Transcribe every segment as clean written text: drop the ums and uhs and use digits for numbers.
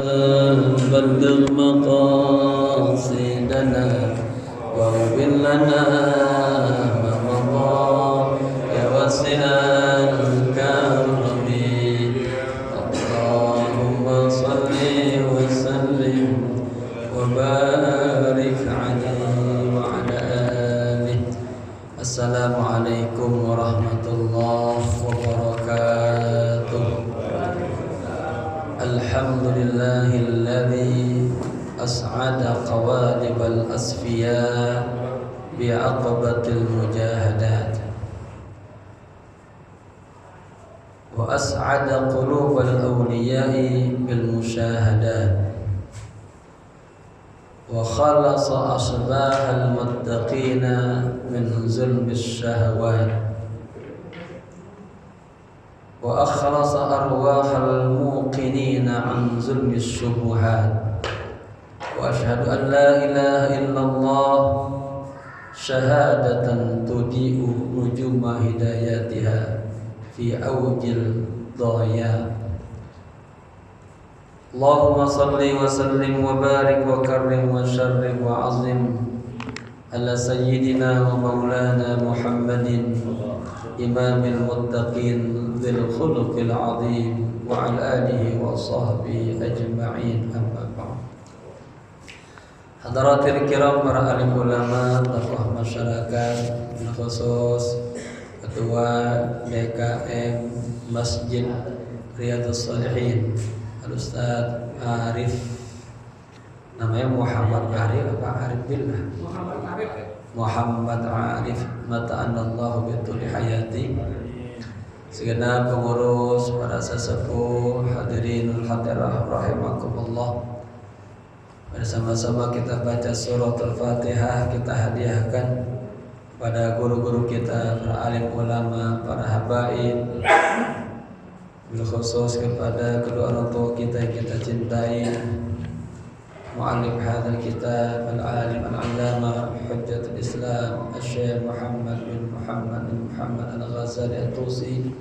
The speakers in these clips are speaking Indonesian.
بلغ مقاصدنا واغفر لنا ما مضى يا واسع الكرم اللهم صل وسلم وبارك عليه وعلى آله. Assalamualaikum warahmatullahi wabarakatuh. Alhamdulillahilladzi as'ada qawadibal asfiya bi'aqabatil mujahadat wa as'ada qulubal awliya'i bil musyahadat wa khalasa asbahal muttaqina min zulmis syahawat wa akhlasa arwahal muqinina an zulmis syubuhat wa ashhadu an la ilaha illallah syahadatan tudi'u nujuma hidayatiha fi awjil dhaya. Allahumma salli wa sallim wa barik wa karrim wa syarrim wa azim ala sayyidina wa maulana Muhammadin imamil muttaqin dzil khuluqil azim wa ala alihi wa sahbihi ajma'in, amma ba'd. Hadaratil kiram, para alim ulama, tokoh masyarakat, khusus Ketua DKM Masjid Riyadhus Shalihin Al-Ustaz Arif, namanya Muhammad Arif apa Arif Billah? Muhammad Arif mata'anallahu bituli hayati. Segenap pengurus, para sesepuh, hadirinul hadirah rahimakumullah. Bersama-sama kita baca surat Al-Fatihah, kita hadiahkan pada guru-guru kita, para alim ulama, para habaib, khusus kepada kedua orang tua kita yang kita cintai, mu'allif hadzal kitab al-alim al-allama hujjatul Islam Syekh Muhammad bin Muhammad al-Ghazali At-Tusi,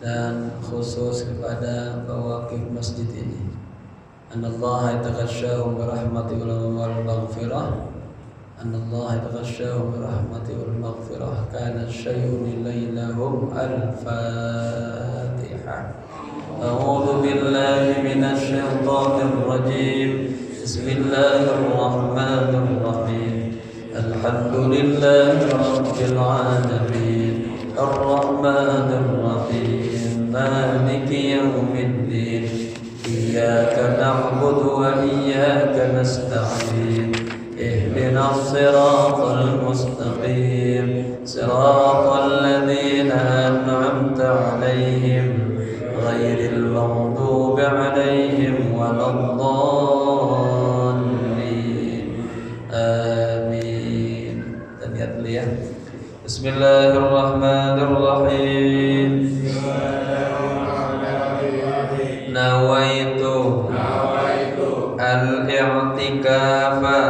dan khusus kepada bawaqif masjid ini. Anallaha yataghashshahum bi rahmatihi wal maghfirah. Anallaha yataghashshahum bi rahmatihi wal maghfirah. Kana syai'un lailahum al-Fatihah. A'udzu billahi minasy syaithanir rajim. Bismillahirrahmanirrahim. Alhamdulillahi rabbil alamin. Ar-rahmanir rahim. Maliki yaumiddin. Iyyaka na'budu wa iyyaka nasta'in. Ihdinas siratal mustaqim. Siratal ladzina an'amta 'alaihim ghairil maghdubi 'alaihim waladdallin. Amin. Dan lihat dulu ya. Bismillahirrahmanirrahim. Nawaitu al-i'tikafa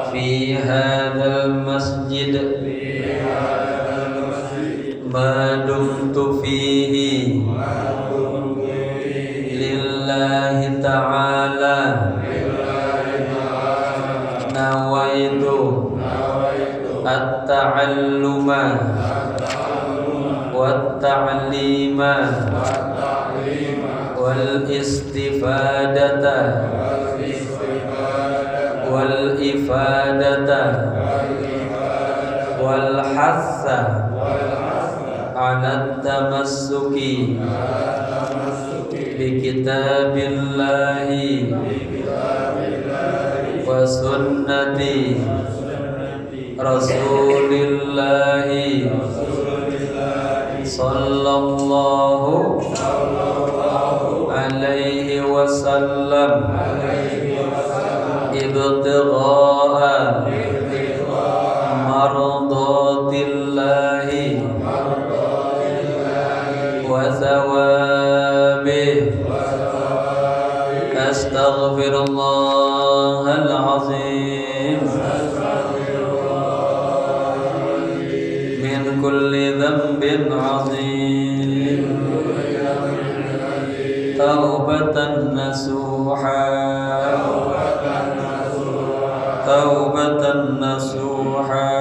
fi hadzal masjid ma dumtu fihi lillahi ta'ala. Nawaitu at-ta'alluma wat-ta'lima wal-istifadata wal-ifadata wal-hassa ala tamassuki bi kitabillahi wa sunnati rasulillahi sallallahu alaihi wasallam ibtigha'a mardatillahi wa thawabih. Astaghfirullahal azim min kulli dhanbin azim. taubatan nasuha taubatan nasuha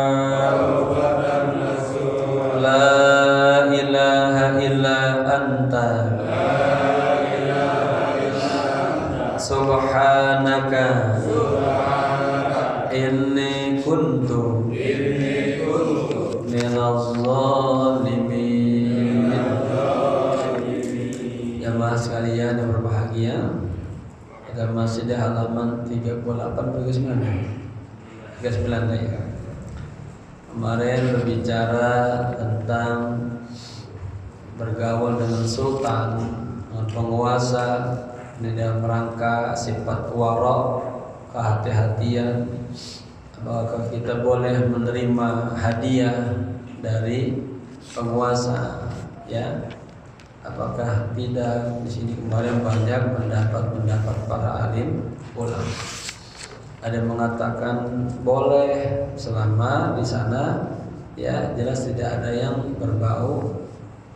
la ilaha illa anta subhanaka inni kuntu minaz zalimin. Jamaah sekalian yang berbahagia, kita masih di halaman 38 39 ya. Kemarin berbicara tentang bergaul dengan sultan, dengan penguasa, ini dalam rangka sifat wara, kehati-hatian. Apakah kita boleh menerima hadiah dari penguasa? Ya, apakah tidak? Di sini kemarin banyak pendapat para alim ulama. Ada yang mengatakan boleh selama di sana ya jelas tidak ada yang berbau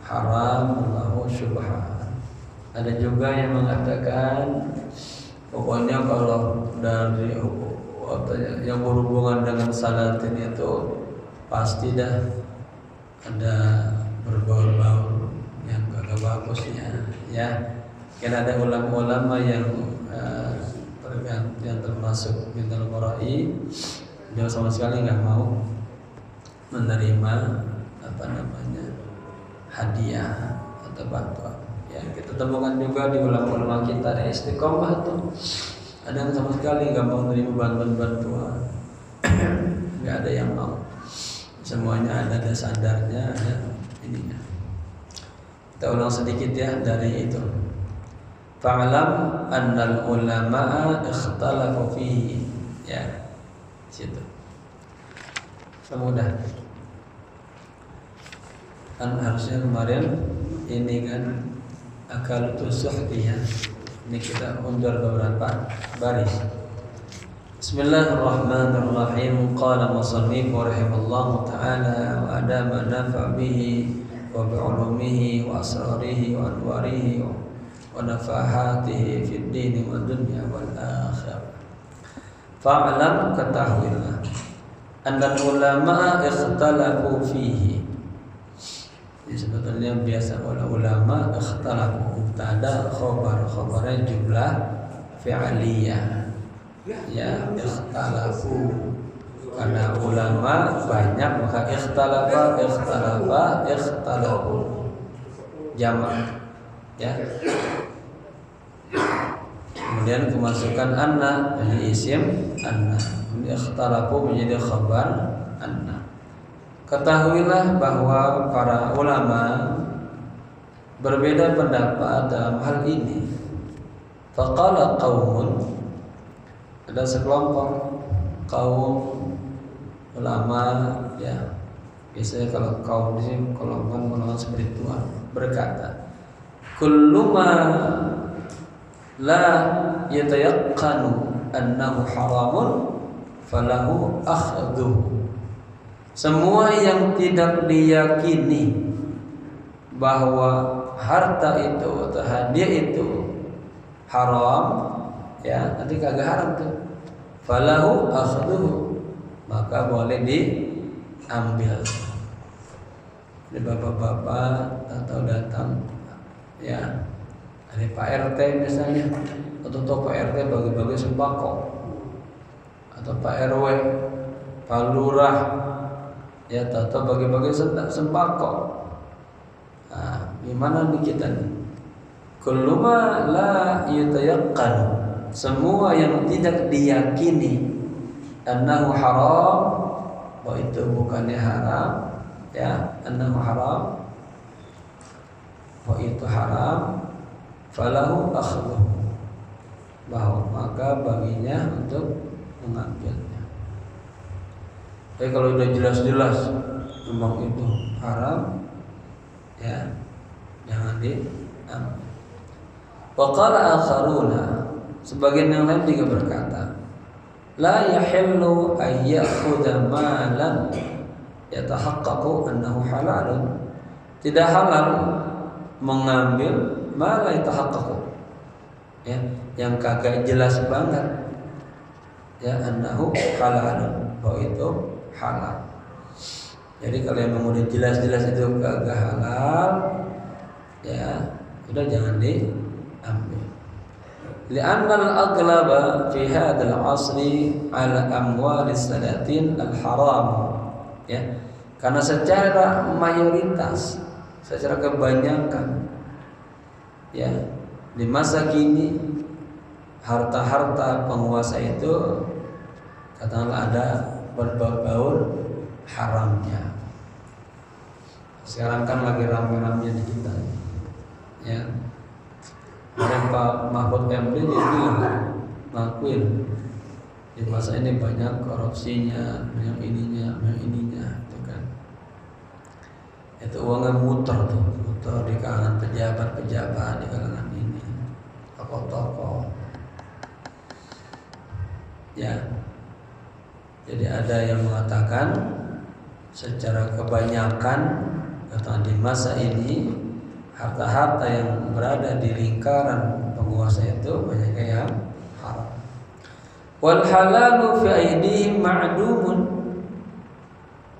haram atau syubhat. Ada juga yang mengatakan pokoknya kalau dari yang berhubungan dengan salatin itu pasti dah ada berbau-bau yang gak bagusnya ya. Karena ada ulama-ulama yang termasuk minal murai, dia sama sekali nggak mau menerima hadiah atau bantuan. Ya, kita temukan juga di ulama-ulama kita ada istiqomah tuh. Ada yang sama sekali nggak mau menerima bantuan, nggak ada yang mau. Semuanya ada sadarnya, ada ininya. Kita ulang sedikit ya dari itu. Fa'lam annal ulama'a ikhtalafu fihi. Ya, situ. Semudah. Kan harusnya kemarin ini kan akal tusuhti ya. Ini kita undur beberapa baris. Bismillahirrahmanirrahim. Qala musannif rahimallahu ta'ala wa adama nafa' bihi wa bi'ulumihi wa asrarihi wa anwarihi wa nafahatihi fid dini wa dunya wal akhirah. Fa'lam, ketahuilah, annal ulama ikhtalafu fihi. Jadi sebetulnya biasa ulama ikhtalafu, ada khabarnya jumlah fi'aliyah ya, ikhtalafu karena ulama banyak maka ikhtalafu jamak ya. Kemudian kemasukan anna menjadi isim anna, ikhtalafu menjadi khabar anna. Ketahuilah bahwa para ulama berbeda pendapat dalam hal ini. Faqala qaumun, ada sekelompok kaum ulama ya, biasanya kalau kaum di sini golongan spiritual berkata, kullu ma la yatayaqqanu annahu haramun falahu akhdhuhu. Semua yang tidak diyakini bahwa harta itu atau hadiah itu haram ya, nanti kagak haram tuh. Falahu akhdhuhu, maka boleh diambil. Ada bapak-bapak atau datang ya dari Pak RT misalnya, atau Pak RT bagi-bagi sembako, atau Pak RW, Pak Lurah ya, atau bagi-bagi sembako. Nah, gimana nih kita nih? Kullu ma la yatayaqqan, semua yang tidak diyakini annahu haram, bahwa itu bukannya haram ya, annahu haram, bahwa itu haram, falahu akhdhuhu, bahwa maka baginya untuk mengambilnya. Tapi kalau udah jelas-jelas memang itu haram ya, jangan diambil. Wa qala akharuna, sebagian yang lain juga berkata, la yahillu ay ya'khudha malan yatahaqqaqu annahu halalun, tidak halal mengambil ma la yatahaqqaqu, ya, yang kagak jelas banget ya annahu halalun, bahwa itu halal. Jadi kalau yang udah jelas-jelas itu kagak halal, ya udah jangan diambil. Li'anna al-aghlaba fi hadzal 'asri 'ala amwalis salatin al-haram. Ya. Karena secara mayoritas, secara kebanyakan ya di masa kini harta-harta penguasa itu katakanlah ada berbau haramnya. Sekarang kan lagi rame-ramenya di kita, ya. Kemarin Pak Mahfud MD dia bilang, ngakuin di masa ini banyak korupsinya, banyak ininya, itu kan. Itu uangnya muter di kalangan pejabat-pejabat, di kalangan ini, tokoh-tokoh. Ya, jadi ada yang mengatakan secara kebanyakan di masa ini harta-harta yang berada di lingkaran penguasa itu banyak yang haram. Wal halalu fi aidihim ma'dumun.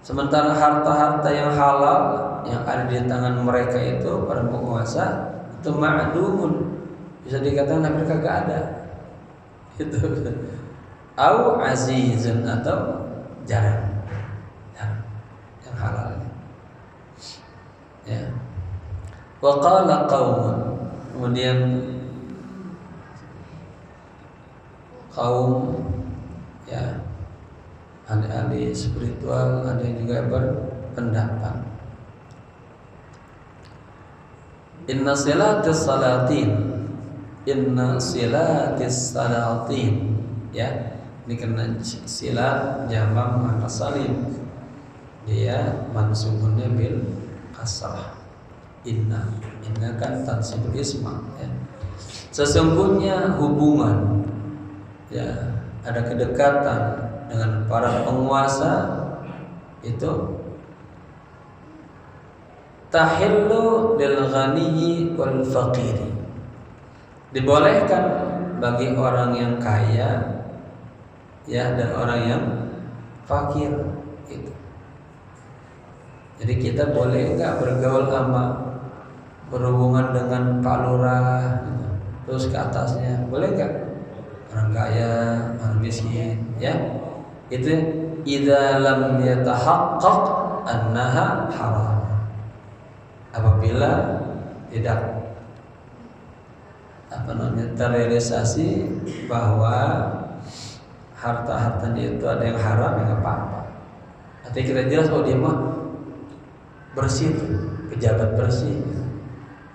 Sementara harta-harta yang halal yang ada di tangan mereka itu para penguasa itu ma'dumun, bisa dikatakan hampir kagak ada. Itu au azizun, atau jarang yang halal. Ya. Wa qala qaumun, kemudian kaum ya ahli-ahli spiritual ada yang juga berpendapat inna silatis salatin, ya. Ini kena silat jamak mana salim, dia mansubunnya bil kasrah. Inna kan tansibul isma, ya. Sesungguhnya hubungan, ya, ada kedekatan dengan para penguasa itu tahillu lil ghaniyyi wal faqiri, dibolehkan bagi orang yang kaya, ya, dan orang yang fakir itu. Jadi kita boleh enggak bergaul sama, berhubungan dengan Pak Lurah gitu, terus ke atasnya, boleh enggak? Orang kaya, orang miskin, ya. Itu idza lam yatahaqqaq annaha haram. Apabila tidak terrealisasi bahwa harta-hartanya itu ada yang haram, ya nggak apa-apa. Artinya kita jelas, oh dia mah bersih, pejabat bersih,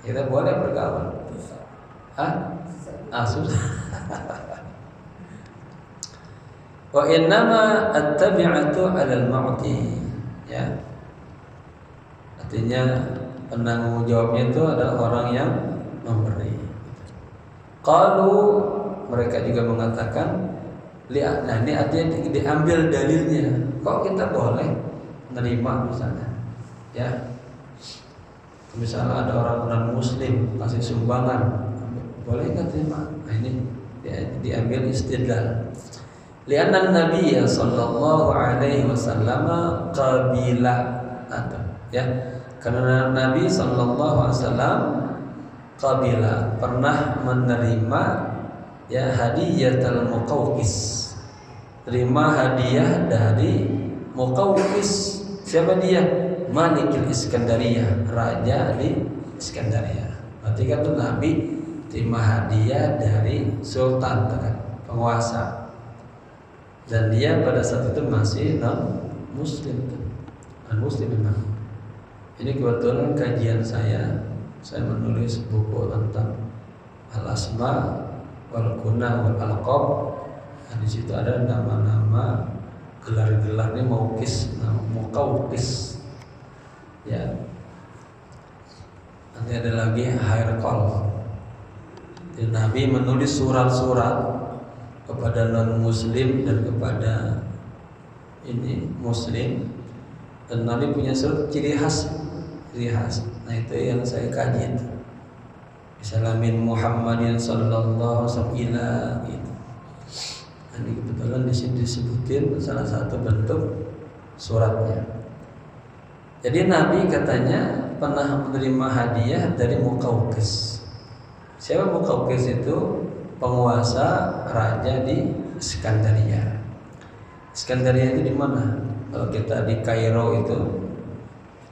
kita boleh bergaul. Susah. Wa innama at-tabi'atu 'alal mu'ti, ya. Artinya penanggung jawabnya itu adalah orang yang memberi. Qalu, mereka juga mengatakan, nah ini artinya diambil dalilnya. Kok kita boleh menerima misalnya, ya. Misalnya ada orang non-muslim kasih sumbangan, boleh nggak terima? Nah ini diambil istidlal. Lianna Nabi sallallahu alaihi wasallam qabila, ya, karena Nabi sallallahu alaihi wasallam qabila, pernah menerima, ya, hadiyatul Muqawqis, terima hadiah dari Muqawqis. Siapa dia? Malikul Iskandariyah, raja di Iskandaria. Berarti kan itu Nabi terima hadiah dari sultan, kan, penguasa. Dan dia pada saat itu masih non-muslim, non-muslim memang. Ini kebetulan kajian saya menulis buku tentang al-asma wal kunah wal alqab. Di situ ada nama-nama gelar-gelarnya Muqawqis, Muqawqis, ya. Nanti ada lagi Hairqal. Nabi menulis surat-surat kepada non-muslim dan kepada ini muslim, dan Nabi punya surat ciri khas. Nah itu yang saya kaji itu. misalnya min Muhammadin sallallahu alaihi wasallam ila gitu. Ini kebetulan di sini disebutin salah satu bentuk suratnya. Jadi Nabi katanya pernah menerima hadiah dari Muqawqis. Siapa Muqawqis itu? Penguasa raja di Iskandaria. Iskandaria itu di mana? Kalau kita di Kairo itu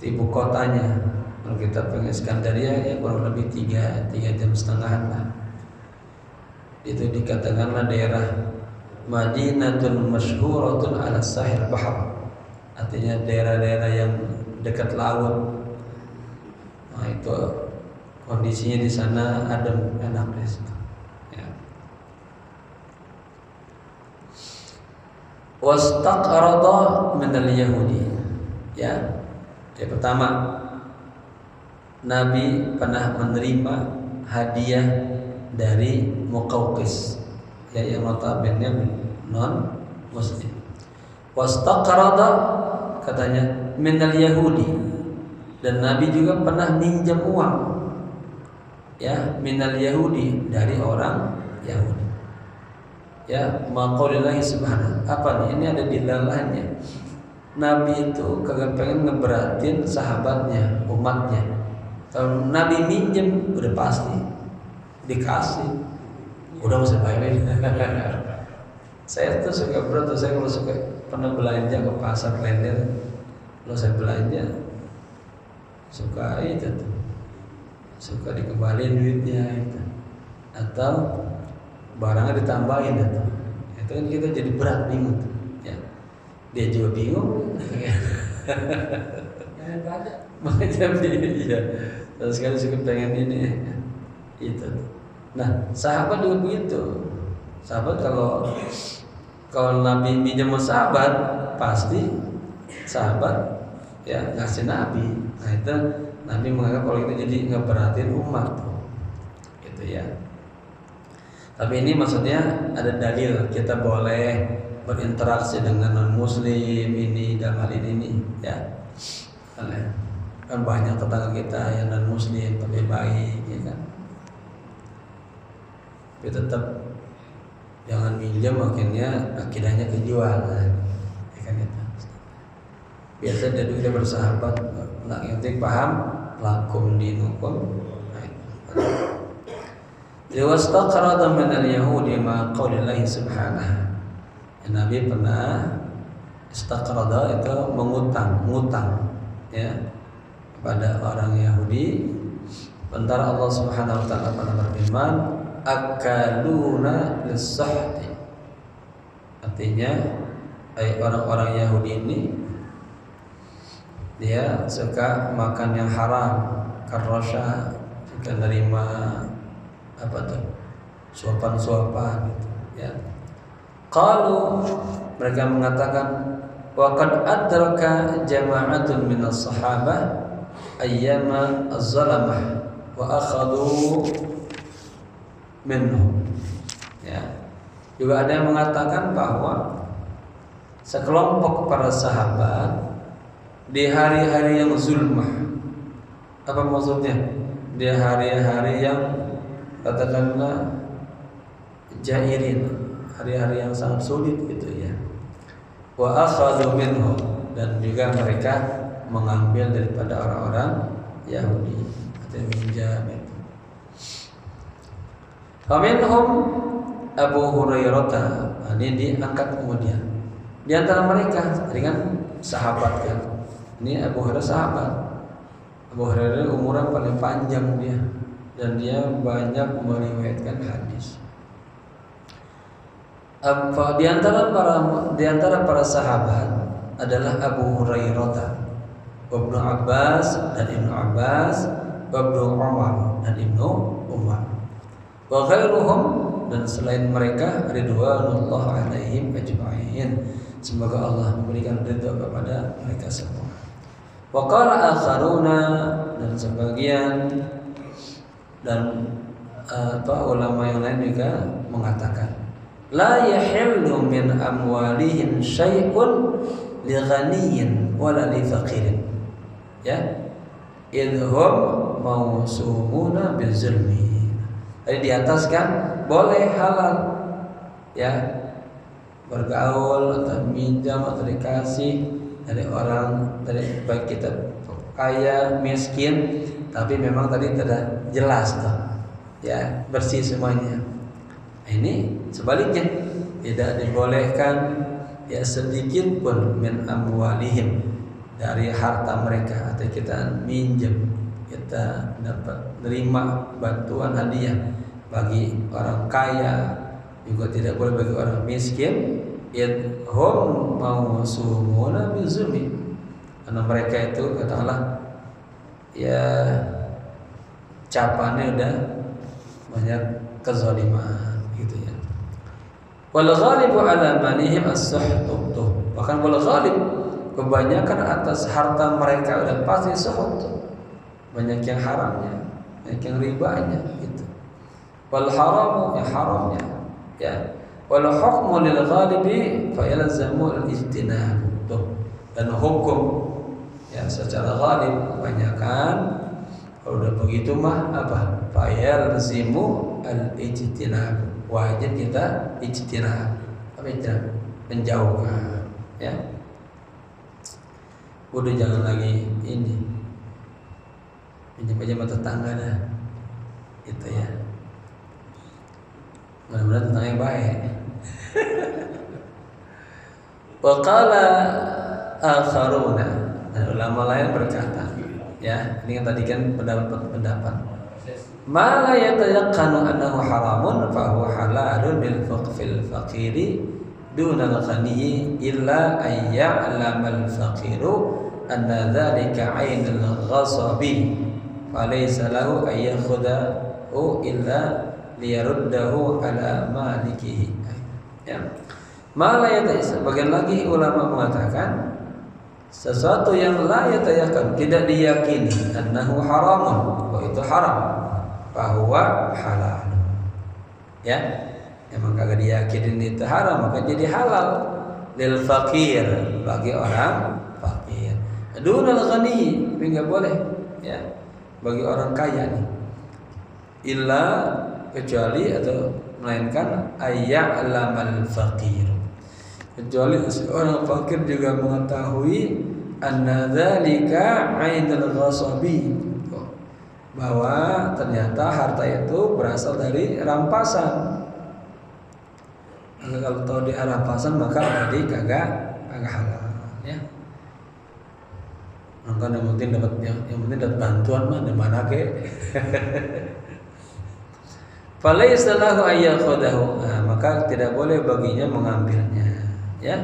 ibu kotanya. Kalau kita pengen Iskandaria ya kurang lebih 3 jam setengah lah. Itu dikatakanlah daerah Madinatun masyhuratun ala sahil bahr. Artinya daerah-daerah yang dekat laut. Nah, itu kondisinya di sana adem, enak di situ. Ya. Wastaqrada min al-yahudi. Ya. Yang pertama, Nabi pernah menerima hadiah dari Muqawqis, ya, yang notabene non muslim. Wastaqrada katanya minal yahudi, dan Nabi juga pernah minjam uang, ya, minal yahudi, dari orang Yahudi. Ya, maqaulillahi subhanahu. Apa nih? Ini ada di dalamnya. Nabi itu kagak pengen ngeberatin sahabatnya, umatnya. Kalau Nabi minjem udah pasti dikasih, udah usah bayarin. Saya tuh suka berat, saya kalau suka pernah belanja ke pasar Klender, kalau saya belanja suka itu tuh, suka dikembaliin duitnya itu, atau barangnya ditambahin itu. Itu kan kita jadi berat, bingung tuh, ya. Dia juga bingung. Macam dia, terus sekali suka pengen ini, itu. Nah, sahabat juga begitu. Sahabat kalau Nabi minjem sahabat, pasti sahabat ya ngasih Nabi. Nah, itu Nabi menganggap kalau itu jadi ngeberatin umat, gitu ya. Tapi ini maksudnya ada dalil kita boleh berinteraksi dengan non muslim ini dalam hal ini, ya. Kan banyak tetangga kita yang non muslim tapi baik, ya kan. Tapi tetap jangan minjam, akhirnya akidahnya kejual, ya kan itu. Biasa dari kita bersahabat, nak yang penting paham lakum dinukum. Wastaqrada min al-yahudi ma qaulillahi subhanahu. Nabi pernah istaqrada itu mengutang, ya, kepada orang Yahudi. Sementara Allah Subhanahu wa taala pernah berfirman, akaluna lis-sahti. Artinya orang-orang Yahudi ini dia suka makan yang haram, karrasya, suka nerima apa tuh, suapan-suapan gitu, ya. Qalu, mereka mengatakan, wa qad adraka jama'atun minas sahabah ayyama az-zalamah wa akhadhu minhum, ya. Juga ada yang mengatakan bahwa sekelompok para sahabat di hari-hari yang zulmah. Apa maksudnya? Di hari-hari yang katakanlah jairin, hari-hari yang sangat sulit gitu ya. Wa akhadhu minhum, dan juga mereka mengambil daripada orang-orang Yahudi atau minjam itu. Faminhum Abu Hurairah, ini diangkat kemudian. Di antara mereka, tadi kan sahabat kan. Ini Abu Hurairah sahabat. Abu Hurairah umurnya paling panjang dia, dan dia banyak meriwayatkan hadis. Di antara para sahabat adalah Abu Hurairah, Ibnu Abbas dan Ibnu Abbas, Ibnu Umar dan Ibnu Umar, wa ghairuhum, dan selain mereka ridwanullah alaihim ajma'in. Semoga Allah memberikan ridha kepada mereka semua. Wa qala akharuna, dan sebagian dan ulama yang lain juga mengatakan, la yahillu min amwalihim syai'un li ghaniyyin wala li faqirin, ya, idhum mawsumuna bizulmi. Tadi di atas kan boleh halal ya, bergaul atau minjam atau dikasih dari orang, dari baik kita kaya miskin, tapi memang tadi tidak jelas tuh ya, bersih semuanya. Ini sebaliknya tidak dibolehkan ya sedikit pun min amwalihim, dari harta mereka, atau kita minjem, kita dapat terima bantuan hadiah bagi orang kaya, juga tidak boleh bagi orang miskin. Idhum mawsumuna bizulmi, karena mereka itu kata Allah ya capannya udah banyak kezaliman gitu ya. Wal ghalibu ala malihim as-suhtu, bahkan wal ghalib kebanyakan atas harta mereka udah pasti suhut, banyak yang haramnya, banyak yang ribanya gitu. Wal haramu ya haramnya ya. Wal hukmu lil ghalibi fa yalzamu al-ijtinab, dan hukum ya secara ghalib kebanyakan kalau udah begitu mah apa? Fa yalzimu al-ijtinab, wajib kita ijtinab, apa ijtinab? Menjauhkan ya. Udah jangan lagi ini pinjam-pinjam tetangga dah itu ya, mudah-mudahan tetangga yang baik. Wa qala akharuna, dan ulama lain berkata ya, ini kan tadi kan pendapat ma la yatayaqqanu annahu haramun fa huwa halalun lil faqiri dunal ghani illa ay ya'lamal faqiru anna dzalika 'ainul ghasabi falaysa lahu ay yakhudahu illa liyaruddahu ala malikihi ya. Malah ya, sebagian lagi ulama mengatakan sesuatu yang la yatayakan, tidak diyakini annahu haramun, bahwa itu haram, bahwa halal ya, emang kagak diyakinin itu haram maka jadi halal lil fakir, bagi orang fakir, dunal ghani, tapi nggak boleh ya bagi orang kaya nih, illa kecuali atau melainkan ayya'lamal fakir, kecuali orang fakir juga mengetahui anna dzalika 'ainul ghasabi, bahwa ternyata harta itu berasal dari rampasan. Kalau tahu dia rampasan maka berarti kagak halal ya. Maka yang penting dapat bantuan mah di mana ke. Falaysa lahu ayyakhudahu, maka tidak boleh baginya mengambilnya ya,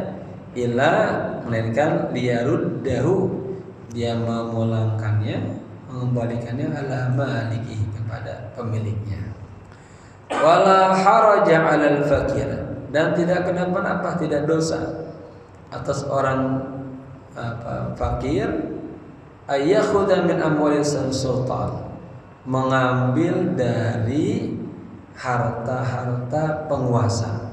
illa melainkan liyaruddahu, dia memulangkannya, mengembalikannya ala maliki, kepada pemiliknya. Wala haraja 'alal fakir, dan tidak kenapa-napa, tidak dosa atas orang fakir ayyakhudha min amwalis sultan, mengambil dari harta-harta penguasa.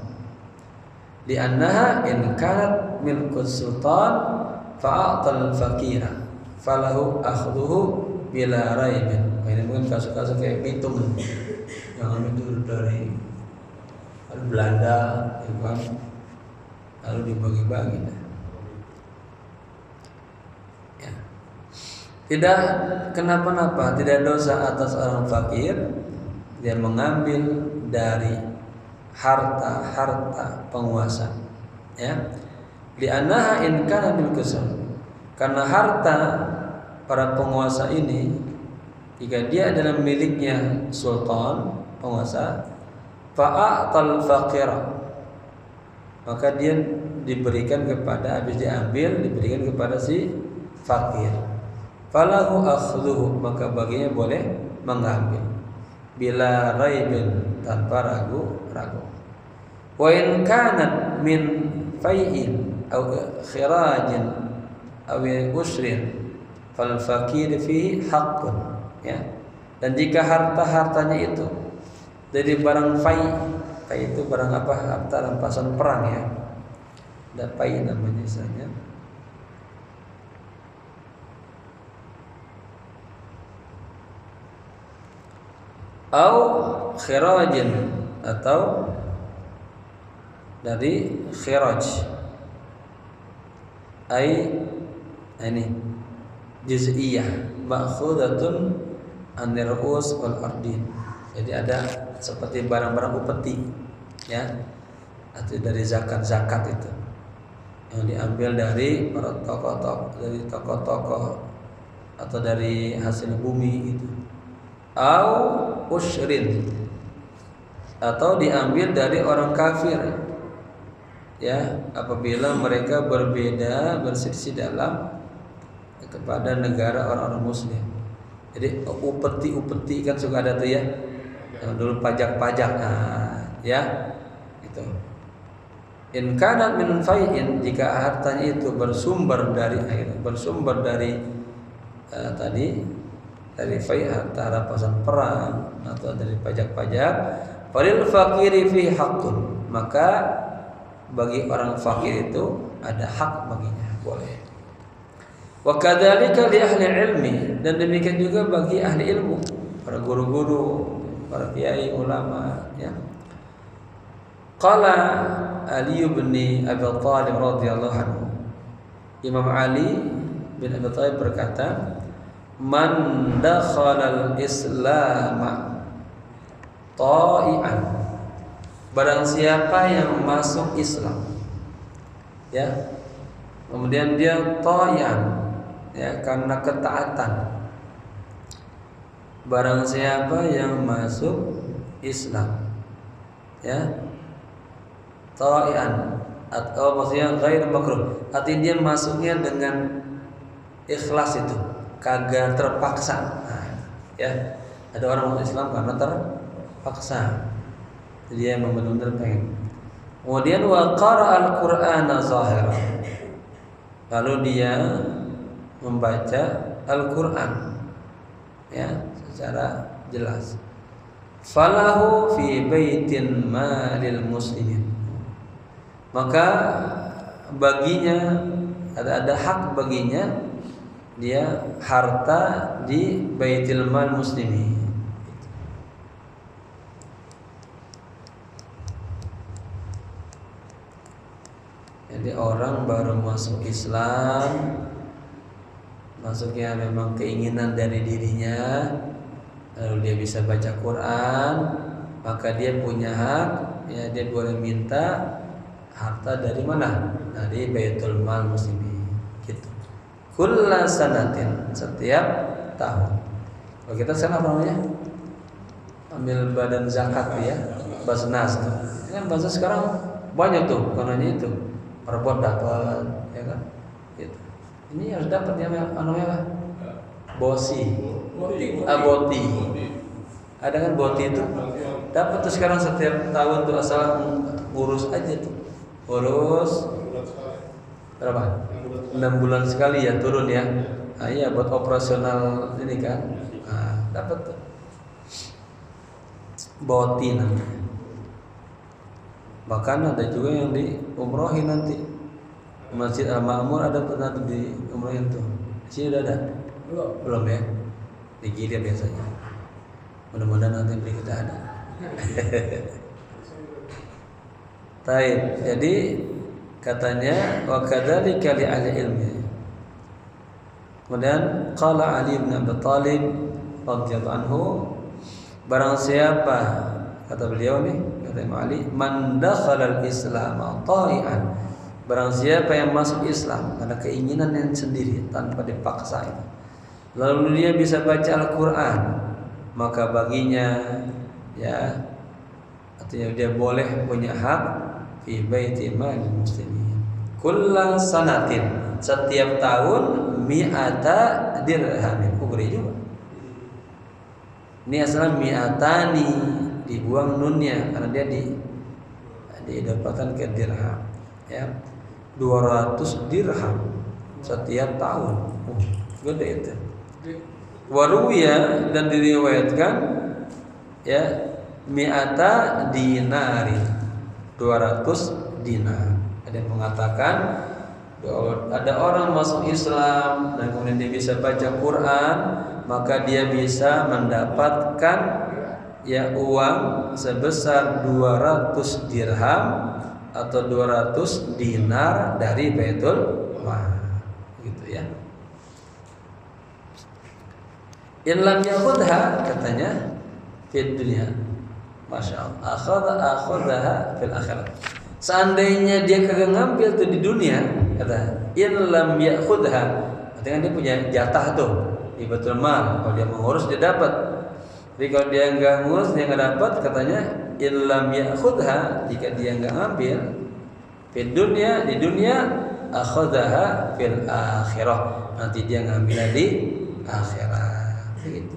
Di annaha in kanat milkus sultan fa'atal fakira falahu akhdhuhu bila raibin. Ini mungkin kasus-kasus kayak pitung, yang itu dari Belanda ya kan, lalu dibagi-bagi ya. Tidak kenapa-napa, tidak dosa atas orang fakir, dia mengambil dari harta-harta penguasa ya. Di annaha in kana bil kusum, karena harta para penguasa ini jika dia adalah miliknya sultan, penguasa, fa'atal faqira, maka dia diberikan kepada, habis diambil diberikan kepada si fakir, falahu akhdhuhu, maka baginya boleh mengambil bila raibin, tanpa ragu-ragu. Wa in kanat min fai'in aw khirajin aw usrin fal fakir fihi haqqun ya. Dan jika harta-hartanya itu dari barang fai itu barang apa? Harta rampasan perang ya. Ada fai namanya misalnya. au khirajin, atau dari khiraj, ini juz'iyah ma'khudatun anir ru'us wal ardin. Jadi ada seperti barang-barang upeti, ya, atau dari zakat itu yang diambil dari para tokoh-tokoh atau dari hasil bumi itu, au usyrin, atau diambil dari orang kafir, ya, apabila mereka berbeda berselisih dalam kepada negara orang-orang muslim. Jadi upeti kan suka ada tuh ya, yang dulu pajak, ya itu. In kanat min fai'in, jika hartanya itu bersumber dari dari fai', harta rampasan perang atau dari pajak, falil faqiri fi haqqun, maka bagi orang fakir itu ada hak baginya, boleh. Wa kadzalika li ahli ilmi, dan demikian juga bagi ahli ilmu, para guru-guru, para kiai ulama, ya. Qala Ali bin Abi Thalib radhiyallahu anhu, Imam Ali bin Abi Thalib berkata, man dakhala al-islam ta'ian, barang siapa yang masuk Islam, ya, kemudian dia ta'ian, ya, karena ketaatan. Barang siapa yang masuk Islam, ya, ta'ian, atau maksudnya ghair makruh, artinya dia masuknya dengan ikhlas, itu kagak terpaksa. Ya, ada orang masuk Islam karena terpaksa, dia memang benar-benar pengen. Kemudian wa qara al-Qur'ana zahiran, lalu dia membaca Al-Qur'an, ya, secara jelas. Falahu fi baitin malil muslimin, maka baginya ada hak baginya dia harta di baitil mal muslimin. Jadi orang baru masuk Islam, masuknya memang keinginan dari dirinya, lalu dia bisa baca Quran, maka dia punya hak, ya, dia boleh minta harta dari mana? Dari baitul mal muslimin, gitu. Kulla sanatin, setiap tahun. Kalau kita sekarang apa namanya? Ambil badan zakat ya, Basnas tuh. Kan Basnas sekarang banyak tuh, karenanya itu perbuat dapat, ya kan? Gitu. Ini harus dapat yang namanya apa? Boti. Ada kan boti itu? Dapat tuh sekarang setiap tahun tuh, asal ngurus aja tuh. Urus berapa? 6 bulan sekali ya turun ya. Nah, iya buat operasional ini kan. Nah, dapat tuh. Boti namanya. Bahkan ada juga yang di umrohin nanti. Masjid Al-Ma'mur ada pernah di umrohin tuh. Di sini udah ada? Belum ya? Di Gilir biasanya. Mudah-mudahan nanti berikutnya ada. Taib. Jadi katanya wa kadzalika li ahli ilmi. Kemudian qala Ali bin Abi Thalib radhiyallahu anhu, barang siapa, kata beliau nih, kata Imam Ali, man dakhala al-islam ta'ian, barang siapa yang masuk Islam karena keinginan yang sendiri tanpa dipaksa itu, lalu dia bisa baca Al-Qur'an, maka baginya, ya, artinya dia boleh punya hak fi baiti mal muslimin kullu sanatin, setiap tahun mi'ata dirhamin. Kubri juga ini asalnya mi'atani, dibuang nunnya karena dia diidafahkan ke dirham, ya, 200 dirham setiap tahun. Gede itu. Waruya, dan diriwayatkan, ya, mi'ata dinari, 200 dinar. Ada yang mengatakan ada orang masuk Islam dan kemudian dia bisa baca Quran, maka dia bisa mendapatkan ya uang sebesar 200 dirham atau 200 dinar dari Baitul Mal, gitu ya. In lam yakhudha, katanya, fid dunya, masya Allah, akhadha fil akhirat. Seandainya dia kagak ngambil tuh di dunia, kata in lam yakhudha, artinya dia punya jatah tuh di Baitul Mal. Kalau dia mengurus dia dapat. Jadi kalau dia nggak ngurus dia nggak dapat, katanya in lam yakhudha, jika dia nggak ngambil fid dunya, di dunia, akhadha fil akhirah, nanti dia ngambil di akhirat. Gitu.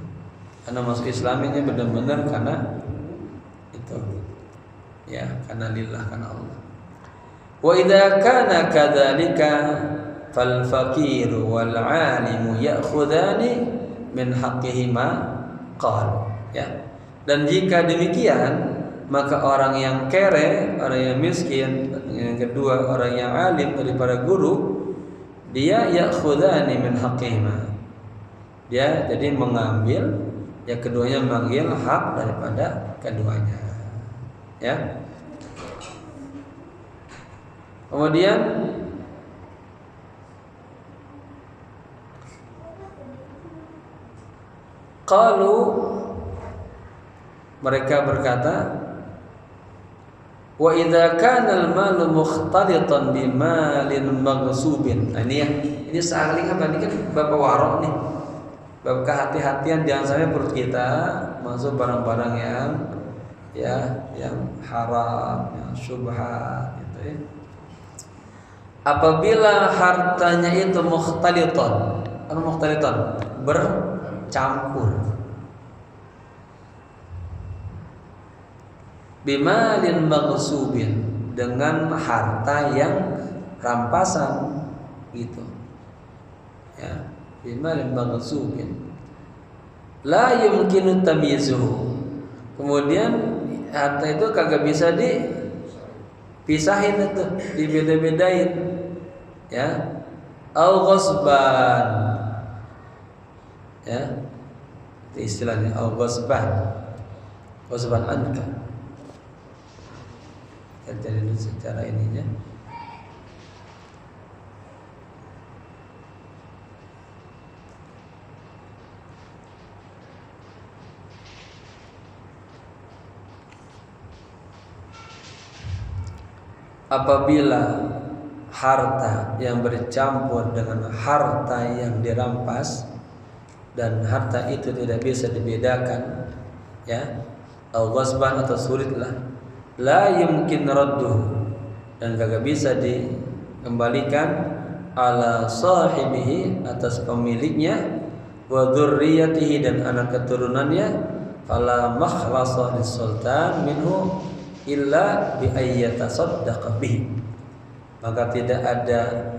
Karena masuk Islam ini benar-benar karena itu, ya, karena lillah, karena Allah. Wa idza kana kadzalika fal faqir wal alim ya'khudani min haqqihima qal, ya. Dan jika demikian, maka orang yang kere, orang yang miskin, yang kedua orang yang alim daripada guru, dia ya'khudani min haqqihima, dia jadi mengambil, ya, keduanya mengambil hak daripada keduanya, ya. Kemudian qalu, mereka berkata, wa idza kana al-malu mukhtalitan bi malin maghsubin. Nah, ini saling apa, ini kan bapak warok nih. Bab kehati-hatian jangan sampai perut kita masuk barang-barang yang, ya, yang haram, yang syubhat, gitu ya. Apabila hartanya itu mukhtalitan, apa mukhtalitan? Bercampur. Bimalin maghsubin, dengan harta yang rampasan, gitu. Ya. Bimalin maghsubin la yumkinu tamyizuhu, kemudian harta itu kagak bisa dipisahin, itu dibeda-bedain, ya. Au ghasban, ya, itu istilahnya au ghasban anka. Kita lihat dulu secara ininya. Apabila harta yang bercampur dengan harta yang dirampas dan harta itu tidak bisa dibedakan, ya, au ghasban, atau sulitlah, la yumkin radduhu, dan kagak bisa dikembalikan, ala sahibihi, atas pemiliknya, wa dzurriyyatihi, dan anak keturunannya, fala makhlasa lis-sultan minhu illa bi ayyatasaddaqa bihi, maka tidak ada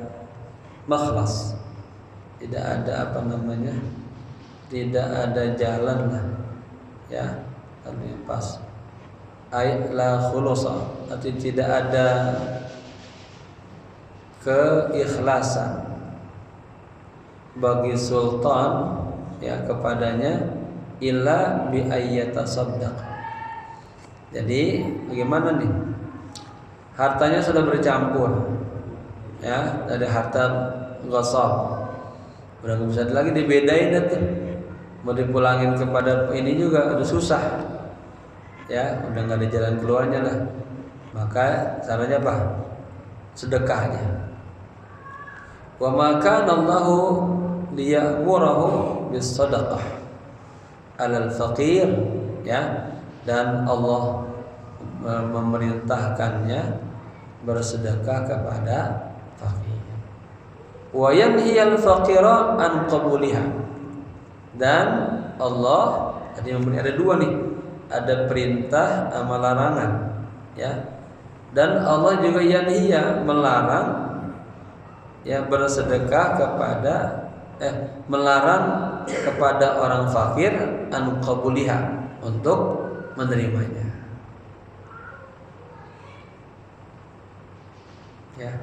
makhlas, tidak ada apa namanya, tidak ada jalan lah, ya, artinya pas ayat la khulusa, artinya tidak ada keikhlasan bagi sultan, ya, kepadanya, illa bi ayyatasaddaqa. Jadi bagaimana nih? Hartanya sudah bercampur, ya, ada harta ghasab, udah nggak bisa lagi dibedain itu. Mau dipulangin kepada ini juga udah susah, ya, udah nggak ada jalan keluarnya lah. Maka caranya apa? Sedekahnya. Wa ma kana Allahu liya'murahu bis-shadaqah 'alal faqir, ya. Dan Allah memerintahkannya bersedekah kepada fakir. Wa yanhiyal faqira an qabuliha, dan Allah tadi ada dua nih, ada perintah sama larangan, ya. Dan Allah juga yanhiya, melarang, ya, bersedekah kepada melarang kepada orang fakir an qabuliha, untuk menerimanya, ya.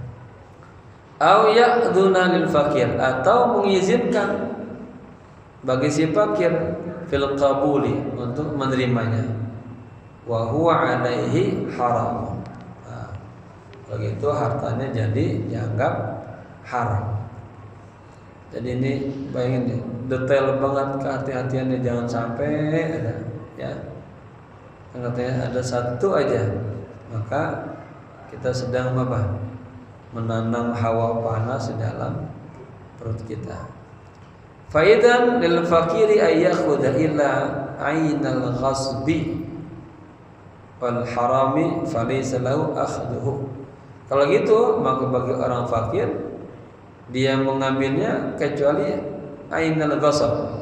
Au ya'dzuna lil fakir, atau mengizinkan bagi si fakir fil qabuli, untuk menerimanya. Wa huwa alaihi haram. Nah, kalau gitu hartanya jadi dianggap haram. Jadi ini bayangin detail banget kehati-hatiannya, jangan sampai ada ya. Katanya ada satu aja, maka kita sedang apa? Menanam hawa panas di dalam perut kita. Faidan lil fakiri ayyakhudha illa ainal ghasbi wal harami falaysa lahu akhduhu. Kalau gitu maka bagi orang fakir dia mengambilnya kecuali ainal ghasab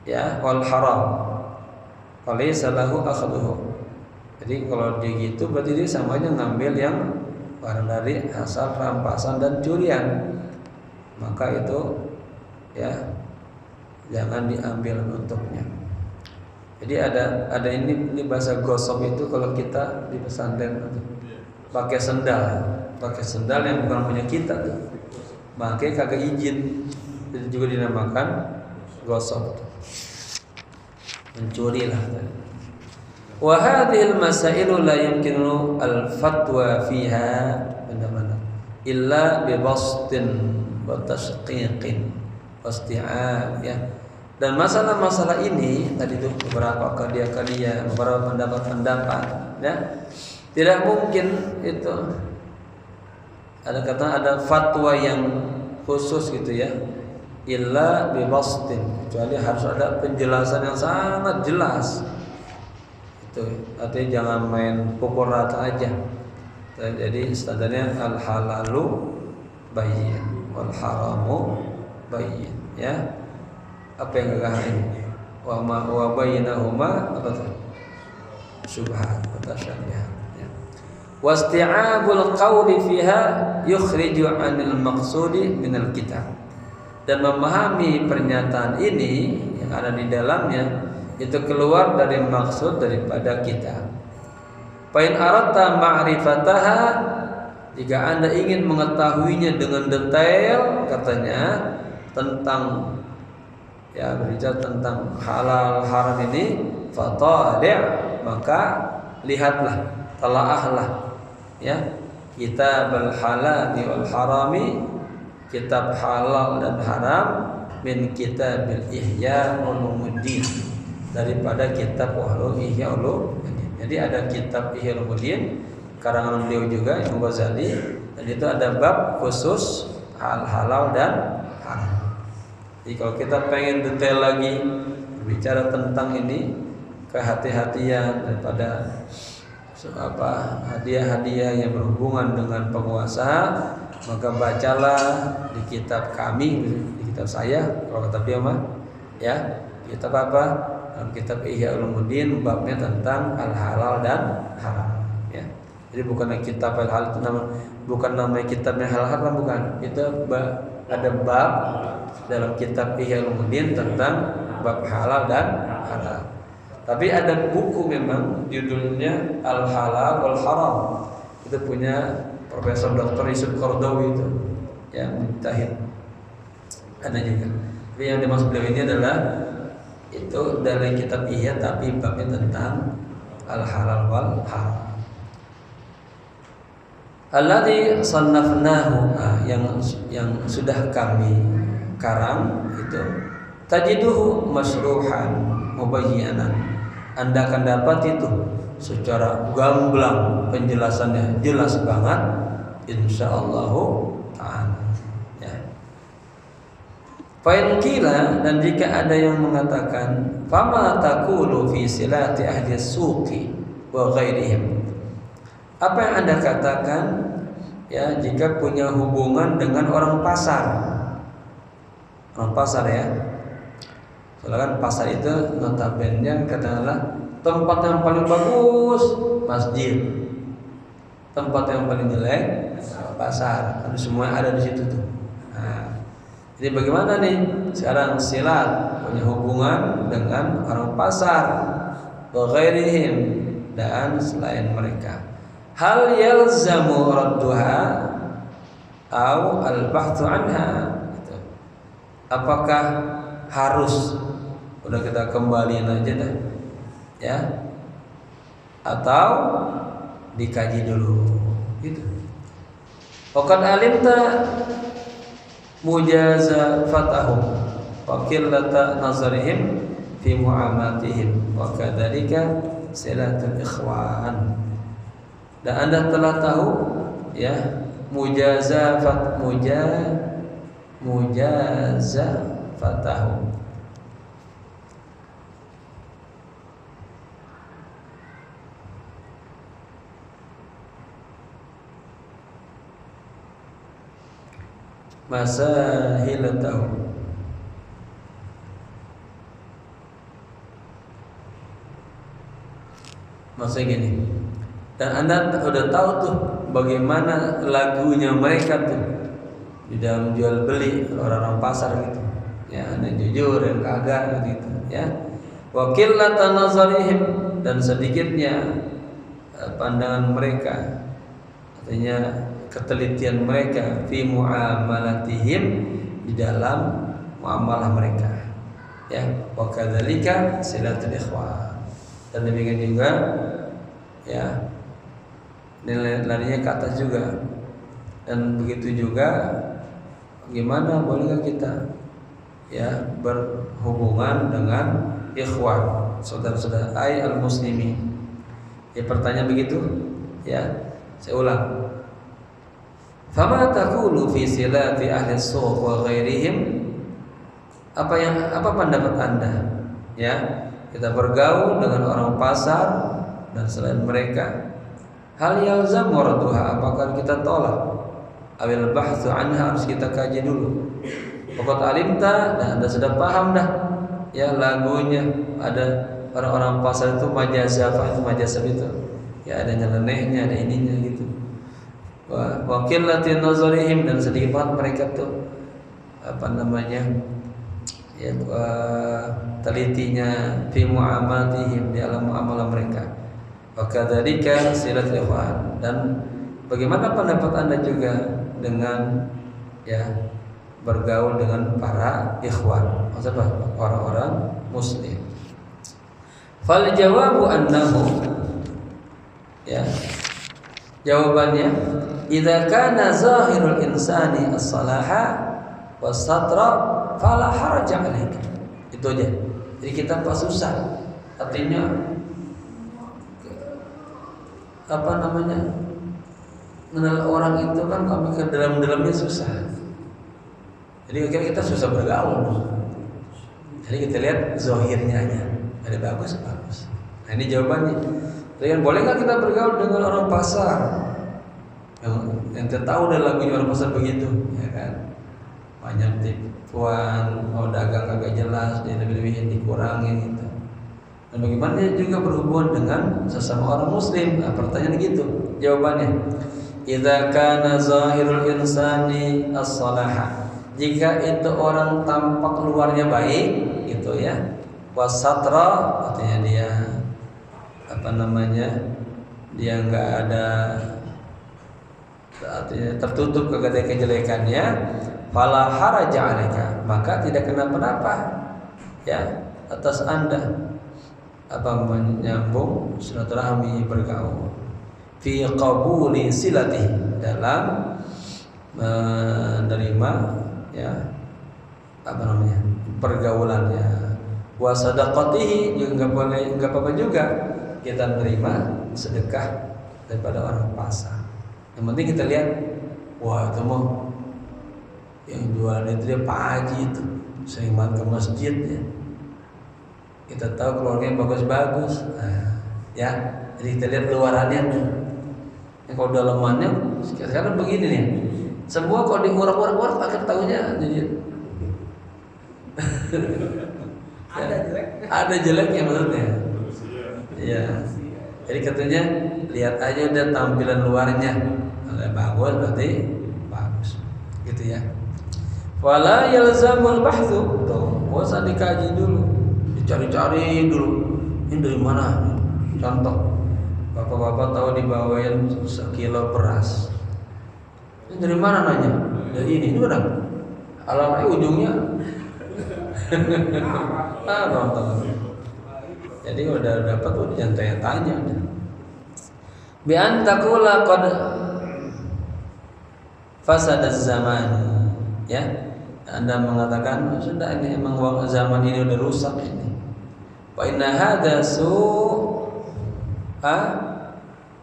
ya wal haram falaysa lahu akhduhu. Jadi kalau dia gitu berarti dia samanya ngambil yang barang dari hasil rampasan dan curian, maka itu ya jangan diambil untuknya. Jadi ada ini bahasa gosok itu kalau kita di pesantren pakai sendal yang bukan punya kita tuh, makanya kagak izin, itu juga dinamakan gosok, mencuri lah. Wa hadhil masailu la yumkinu al-fatwa fiha benar-benar illa bi bastin wa tashqiqin wasti'ab ya. Dan masalah-masalah ini tadi itu beberapa karya-karya, beberapa pendapat-pendapat ya. Tidak mungkin itu ada fatwa yang khusus gitu ya. Illa bi bastin, kecuali harus ada penjelasan yang sangat jelas. Itu artinya jangan main pukul rata aja. Jadi standarnya al halalu bayyin wal haramu bayyin ya. Apa yang gagah ini? Wa ma wa bainahuma apa tuh? Syubhat mutasyabihat ya. Wasti'abul qawli fiha yukhriju 'anil maqsudi minal kitab. Dan memahami pernyataan ini yang ada di dalamnya itu keluar dari maksud daripada kita. Fa in aradta ma'rifataha, jika Anda ingin mengetahuinya dengan detail katanya tentang ya berbicara tentang halal haram ini, fatali', maka lihatlah, telaahlah ya kitab al-halal wal harami, kitab halal dan haram min kitabil Ihya Ulumuddin, daripada kitab Ihya Ulumuddin. Jadi ada kitab Ihya Ulumuddin karangan beliau juga Imam Ghazali, dan itu ada bab khusus hal halal dan haram. Jadi kalau kita pengen detail lagi bicara tentang ini, kehati-hatian daripada hadiah-hadiah yang berhubungan dengan penguasa, maka bacalah di kitab kami, di kitab saya kalau kata dia mah ya, kitab apa? Dalam kitab Ihya Ulumuddin babnya tentang al-halal dan haram ya. Jadi bukan kitab al-halal itu bukan namanya kitabnya halal, bukan. Itu ada bab dalam kitab Ihya Ulumuddin tentang bab halal dan haram. Tapi ada buku memang judulnya Al-Halal wal Haram. Itu punya Profesor Dr. Yusuf Qaradawi itu yang mujtahid. Ada juga. Tapi yang dimaksud beliau ini adalah itu dari kitab Ihya tapi babnya tentang Al-Halal wal Haram. Alladzi sannafnahu, yang sudah kami karang itu tajiduhu masruhan mubayyanan. Anda akan dapat itu secara gamblang penjelasannya jelas banget insyaallah ta'ala ya. Fa in qila, dan jika ada yang mengatakan fama taqulu fi silati ahli suqi wa ghairihim, apa yang Anda katakan ya jika punya hubungan dengan orang pasar ya. Soalnya kan pasar itu notabene katakanlah tempat yang paling bagus masjid, tempat yang paling jelek pasar, kan semua ada di situ tuh. Nah, jadi bagaimana nih sekarang silat punya hubungan dengan orang pasar, wa ghairihim, dan selain mereka. Hal yalzamu radduha au al-bahthu anha, apakah harus udah kita kembaliin aja dah, ya, atau dikaji dulu, gitu. Waqad alimta mujazafatahum wa qillata nazarihim fi mu'amatihim wa kadzalika silatul ikhwan. Dan Anda telah tahu, ya, mujazafatahum. Masahilatahu. Maksudnya gini, dan Anda udah tahu tuh bagaimana lagunya mereka tuh di dalam jual beli orang-orang pasar gitu, ya, ada jujur yang kagak gitu, ya. Wa qillatan nazarihim, dan sedikitnya pandangan mereka, artinya ketelitian mereka fi muamalatihim, di dalam muamalah mereka, ya. Wa kadzalika silatul ikhwan, dan demikian juga, ya, larinya ke atas juga. Dan begitu juga, gimana bolehkah kita, ya, berhubungan dengan ikhwan, saudara-saudara al-muslimin. Ya, pertanyaan begitu, ya, saya ulang. Fama taqulu fi silati ahli suq wa ghairihim? Apa pendapat Anda, ya, kita bergaul dengan orang pasar dan selain mereka? Hal yalzam warduha, apakah kita tolak? Awil bahthu anha, harus kita kaji dulu. Pokok alimta, dan Anda sudah paham dah, ya, lagunya ada orang-orang pasar itu majazaf itu, ya, ada nyelenehnya, ada ininya gitu. Wa qillatin nazarihim, dan sedikit banget mereka tuh ya, telitinya fi mu'amatihim, di dalam muamalah mereka. Wa kadzalika silatul ikhwan, dan bagaimana pendapat Anda juga dengan, ya, bergaul dengan para ikhwan, maksudnya orang-orang muslim. Fal jawabu annahu, ya, jawabannya, idza kana zahirul insani as-salaha was-satra fala haraja alaika. Itu aja. Jadi kita pas susah, artinya mengenal orang itu kan, kami ke dalam-dalamnya susah. Jadi kita susah bergaul. Jadi kita lihat zahirnya aja, ada bagus. Nah, ini jawabannya. Jadi, boleh nggak kita bergaul dengan orang pasar yang kita tahu dan lagunya orang pasar begitu, ya kan? Banyak tipuan, mau dagang kagak jelas, dia lebih-lebihin, dikurangin gitu. Dan bagaimana juga berhubungan dengan sesama orang muslim? Nah, pertanyaan gitu. Jawabannya, idza kana zahirul insani as-salaha, jika itu orang tampak luarnya baik gitu, ya. Wasatra, artinya dia dia enggak ada, artinya tertutup kejelekannya, fala haraja alaika, maka tidak kenapa-napa, ya, atas Anda menyambung silaturahmi, bergaul. Fi qabuli silati, dalam menerima, ya, pergaulannya. Wa sadaqatihi, juga enggak apa-apa juga kita menerima sedekah daripada orang pasar. Yang penting kita lihat, wah, itu mah yang jualan itu dia Pak Haji itu sering banget ke masjid, ya. Kita tahu keluarganya bagus-bagus, nah, ya, jadi kita lihat luarannya. Kalau dalamannya sekarang begini nih, semua kalau diurak-urak akan tahunya jadi ada jeleknya menurutnya, ya. Jadi katanya lihat aja udah tampilan luarnya, kalau bagus berarti bagus, gitu, ya. Wala yalzamul bahthu, tuh, usah dikaji dulu, dicari-cari dulu, ini dari mana? Contoh, bapak-bapak tahu dibawain 1 kilo beras, ini dari mana nanya? Dari ini udah, alamatnya ujungnya Jadi udah dapat udah jangan tanya-tanya udah. Bi an taqula qad fasada zaman, ya. Anda mengatakan sudah ini emang zaman ini udah rusak ini. Wa inna hadza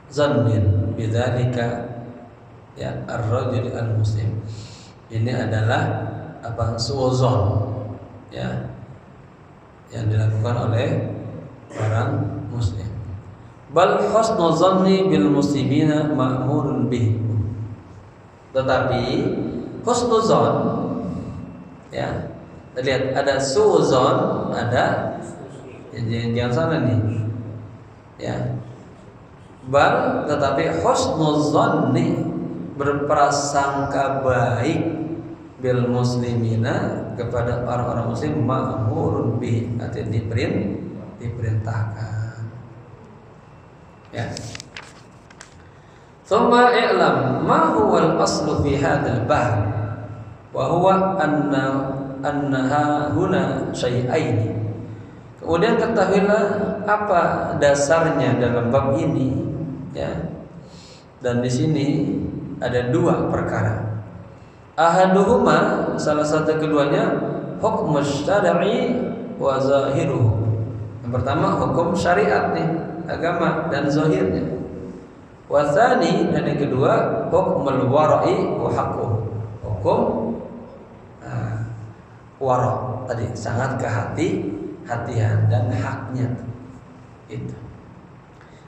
zannin bidzalika ya ar-rajul al-muslim. Ini adalah suuzon, ya, yang dilakukan oleh orang muslim. Bal husnu zanni bil muslimina ma'murun bih. Tetapi husnuzon, ya, lihat ada suuzon, ada jangan salah nih, ya. Bal tetapi husnuzonni, berprasangka baik bil muslimina kepada orang-orang muslim ma'murun bih, artinya diperintahkan, ya. Thumma i'lam ma huwa al-aslu fi hadzal bab wa huwa annaha huna syai'aini. Kemudian ketahuilah apa dasarnya dalam bab ini, ya. Dan di sini ada dua perkara. Ahaduhuma, salah satu keduanya, hukum syar'i wa zahiruhu. Yang pertama hukum syariat nih, agama dan zahirnya. Wa tsani, dan yang kedua hukmul wara'i wa haqquh. Hukum wara' tadi, sangat kehati-hatian dan haknya itu.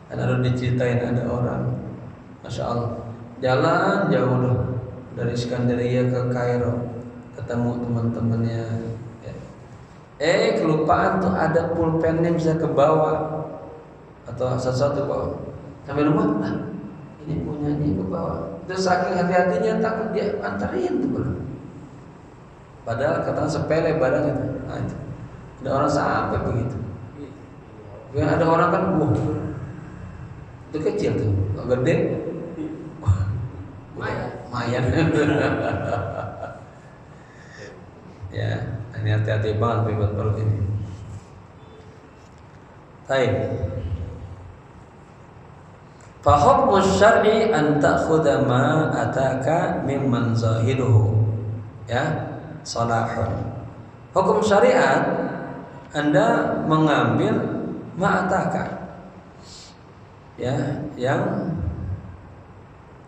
Dan lalu diceritain ada orang, Masya Allah, jalan jauh loh dari Iskandaria ke Kairo, ketemu teman-temannya, ya. Kelupaan tuh ada pulpennya bisa ke bawah atau satu-satu bawah sampai rumah. Nah, ini punyanya ke bawah. Terus saking hati-hatinya takut dia antarin tuh belum. Padahal kata sepele barang itu. Nah, itu. Ada orang sampai begitu. Yang ada orang kan, itu kecil tuh, kalau gede, mayan. Ya, ini hati-hati banget buat perut ini. Baik. Fa hukmu syar'i an ta'khudha ma ataka mimman zahiruhu, ya, salahun. Hukum syariat, Anda mengambil ma ataka, ya, yang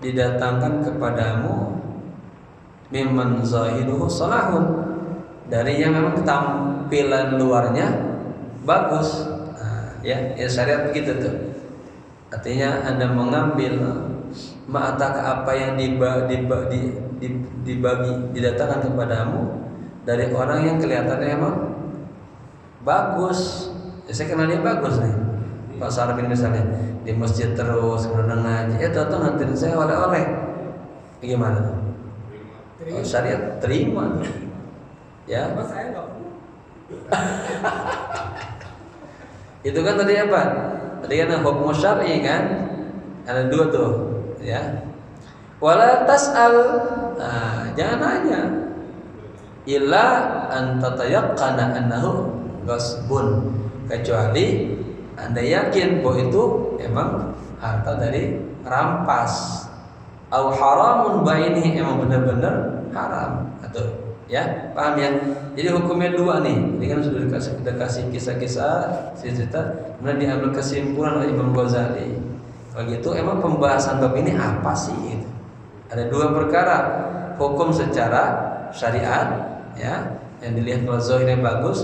didatangkan kepadamu mimman zahiruhu salahun, dari yang memang tampilan luarnya bagus. Nah, ya syariat begitu tuh. Artinya Anda mengambil ma'ataka, apa yang didatangkan kepadamu dari orang yang kelihatannya emang bagus. Ya, saya kenal dia bagus nih, Pak Sarbin misalnya, di masjid terus kemudian ngaji, tahu nganterin saya oleh-oleh. Gimana tuh? Oh, syariat terima tuh. Ya. Saya enggak. Itu kan tadi apa? Tadi kan hukum syar'i kan, ada dua tuh, ya. Wala tas'al, jangan nanya, illa an tatayaqqana annahu ghasbun, kecuali Anda yakin bahwa itu emang harta dari rampas, au haramun baini, emang benar-benar haram, atau ya, paham ya? Jadi hukumnya dua nih. Ini kan sudah dikasih kisah-kisah, cerita, kemudian diambil kesimpulan oleh Imam Ghazali. Kalau gitu emang pembahasan bab ini apa sih? Gitu. Ada dua perkara, hukum secara syariat, ya, yang dilihat kalau zahirnya bagus.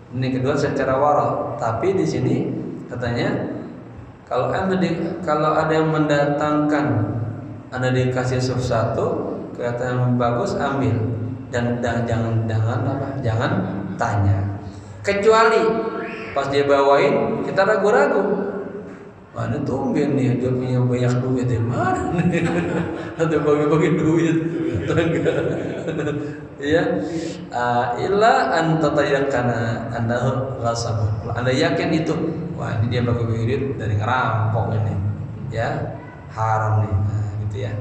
Ini kedua secara wara. Tapi di sini katanya kalau ada yang mendatangkan, Anda dikasih sesuatu kelihatan bagus, ambil. Dan jangan tanya, kecuali pas dia bawain kita ragu-ragu, mana tumben nih dia punya banyak duit, mana atau bagi-bagi duit atau enggak, ya. Illa an tatayakkana annahu ghasabun. Kalau Anda yakin itu, wah ini dia bagi-bagi duit dari ngerampok ini, ya, haram nih, gitu ya.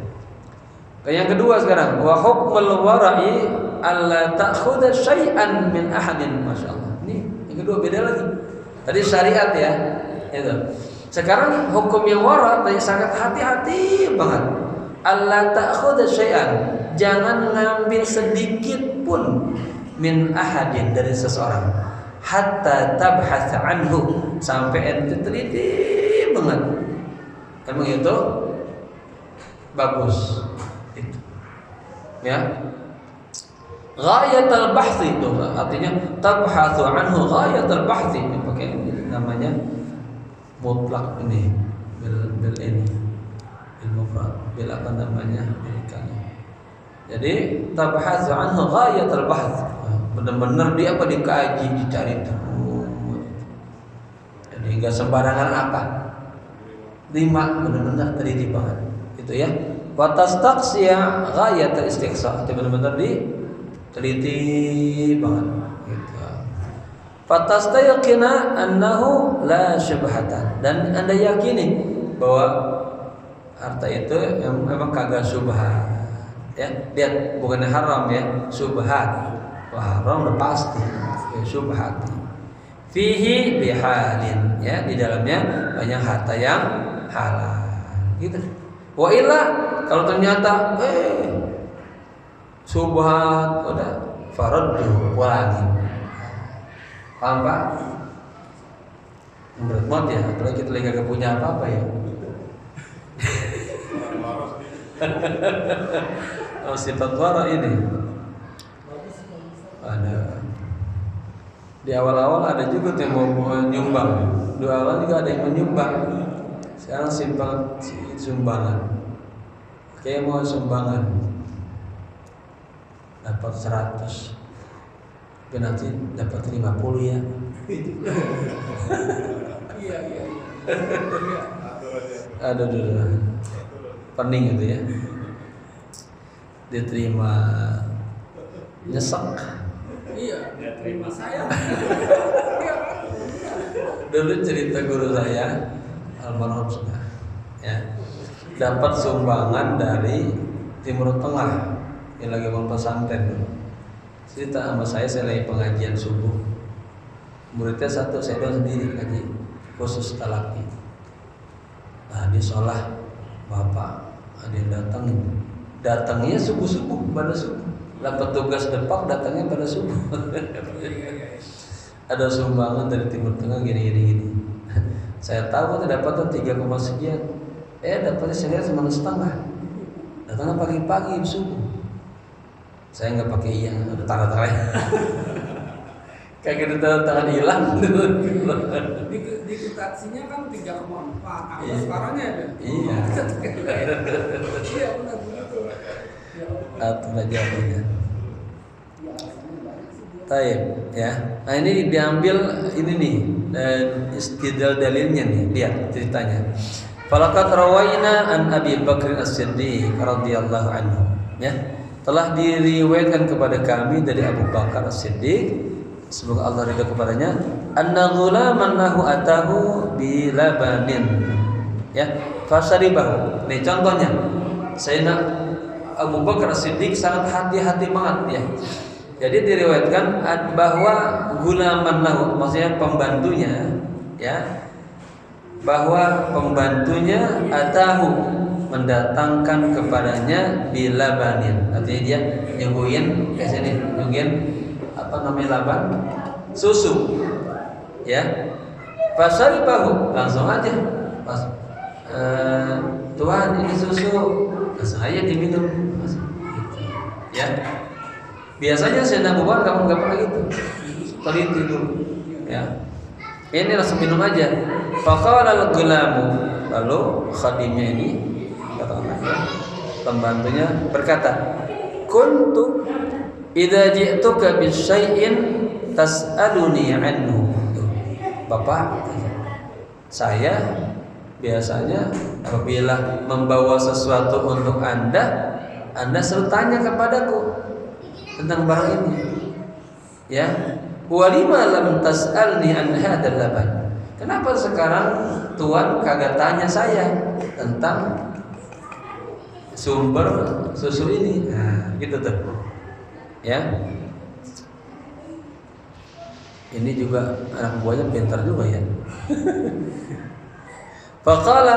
Yang kedua sekarang, wa hukmul wara'i alla ta'khudha syai'an min ahadin, masyaallah. kedua beda lagi. Tadi syariat ya, itu. Sekarang hukum yang wara tadi sangat hati-hati banget. Allah ta'khudha syai'an, jangan ngambil sedikit pun min ahadin dari seseorang hatta tabhath anhu, sampai ente teliti banget. Emang itu bagus itu. Ya. Ghayatul bahthi itu artinya tabhathu anhu ghayatul bahthi, pakai namanya mutlak ini bil ini bil mufrad bil apa namanya bil. Jadi tabhathu anhu ghayatul bahth, benar-benar dia apa dikaji, dicari tahu. Jadi enggak sembarangan apa. 5 benar-benar teliti banget. Itu ya. Wa tastaqsiya ghayatul istiqsa, itu benar-benar diteliti banget gitu. Fatastayqina annahu la syubhatan, dan Anda yakini bahwa harta itu memang kagak syubhat. Ya, lihat bukan haram ya, syubhat. Wah, haram udah pasti. Ya, syubhat. Fihi bihalin, ya, di dalamnya banyak harta yang halal. Gitu. Wa illa kalau ternyata syubhat, udah faraddu walangin. Paham Pak? Berat banget ya, apalagi kita lagi gak punya apa-apa ya. Oh, sifat wara ini ada di awal-awal, ada juga yang mau menyumbang. Di awal juga ada yang menyumbang. Sekarang sifat sumbangan. Kayak mau sumbangan dapat 100, tapi nanti dapat 50 ya. Iya. Aduh, pening gitu ya. Diterima nyesek. Iya, terima saya. Dulu cerita guru saya almarhum sudah, ya, dapat sumbangan dari Timur Tengah yang lagi mau pesantren dulu. Cerita sama saya lagi pengajian subuh. Muridnya 1, saya doang sendiri ngaji khusus talaki. Nah, di sholat bapak ada yang datangnya subuh pada subuh. Dapat tugas depak datangnya pada subuh. Ada sumbangan dari Timur Tengah gini. Saya tahu kan dapatnya 3, sekian. Dapatnya saya lihat 1,5. Datangnya pagi-pagi subuh. Saya nggak pakai iya, udah tanda-tanda. Kayak gitu tangan hilang. Di taksinya kan 3,4. Aku sekarangnya ada. Iya. Iya benar begitu. Atau jawabnya. Taib, ya. Nah ini diambil ini nih, dan istidlal dalilnya nih, lihat ceritanya. Falaqad rawaina an Abi Bakr As-Siddiq radhiyallahu anhu, ya. Telah diriwayatkan kepada kami dari Abu Bakar As-Siddiq, semoga Allah ridha kepadanya, anna ghulaman lahu atahu bi labanin, ya, fasaribahu. Nih contohnya, Sayyidina Abu Bakar As-Siddiq sangat hati-hati banget ya. Jadi diriwayatkan bahwa ghulaman lahu, maksudnya pembantunya, ya, bahwa pembantunya atahu mendatangkan kepadanya bilabanin, artinya dia nyuguhin kayak sini, nyuguhin apa namanya laban, susu, ya. Fasaribahu, langsung aja pas Tuhan ini susu, langsung aja diminum, gitu. Ya. Biasanya Sayyidina Abu Bakar nggak pernah gitu, teliti dulu, ya. Ini langsung minum aja. Faqala al-ghulamu, lalu khadimnya ini, pembantunya berkata, kuntu idza ji'tuka bi syai'in tas'aluni anhu. Bapak, saya biasanya apabila membawa sesuatu untuk Anda selalu tanya kepadaku tentang barang ini. Ya, walima lam tas'alni an hadzal laban. Kenapa sekarang Tuan kagak tanya saya tentang sumber susu ini? Nah, gitu tuh. Ya. Ini juga anak buahnya pintar juga ya. Faqala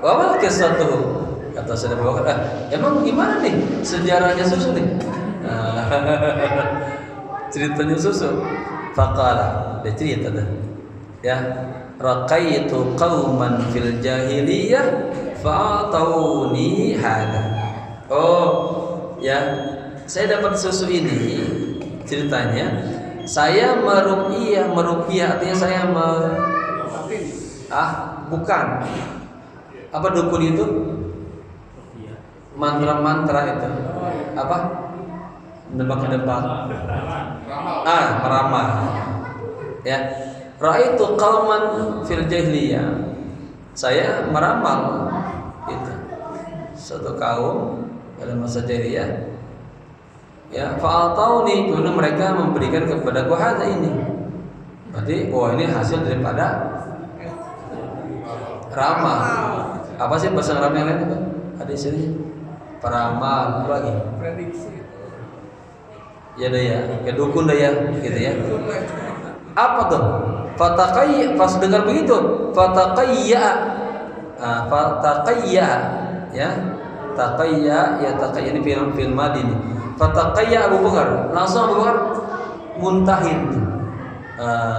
wa mal qissatuhu. Kata Sayyidina Abu Bakar, emang gimana nih sejarahnya susu nih? Ceritanya susu. Faqala, dia cerita dah. Ya, raqaitu qauman fil jahiliyah fa'atawni hada. Oh, ya, saya dapat susu ini. Ceritanya, saya meruqyah artinya saya bukan. Apa dukun itu? Mantra-mantra itu. Apa? Nebak-nebak. Meramal. Ya. Ra'aitu qauman fil jahiliyah. Saya meramal itu. Satu kaum pada masa jahiliyah. Ya, fa'atauni, kemudian mereka memberikan kepada gua hal ini. Berarti ini hasil daripada ramal. Apa sih bahasa Arab yang lain apa? Ada istilahnya. Peramal lagi. Prediksi. Ya dah ya, kayak dukun dah ya, gitu ya. Apa tuh? Fataqayya, pas dengar begitu, fataqayya. Fataqayya, ya. Taqayya, ya taqayya ini film madi nih. Fataqayya Abu Bakar, langsung Abu Bakar muntahin.